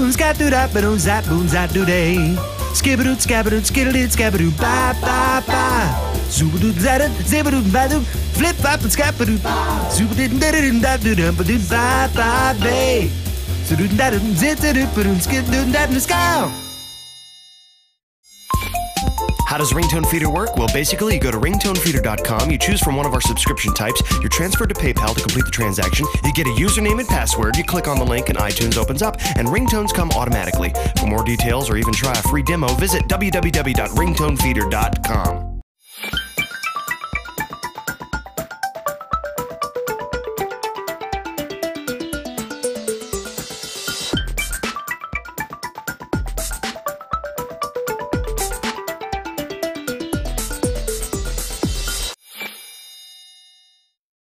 boom, scat doo da ba doo, zap boom, zap doo day. Skibadoo, skabadoo, skiddly, skabadoo, ba ba ba. Zoobadoo, zadoo, zibadoo, badoo, flip flop and scabadoo. Zoobadoo, dadoo, dadoo, dadoo, ba ba bay. Zoodoo, dadoo, zitadoo, badoo, skidoo, dadoo, scow. How does RingtoneFeeder work? Well, basically, you go to ringtonefeeder.com, you choose from one of our subscription types, you're transferred to PayPal to complete the transaction, you get a username and password, you click on the link and iTunes opens up, and ringtones come automatically. For more details or even try a free demo, visit www.ringtonefeeder.com.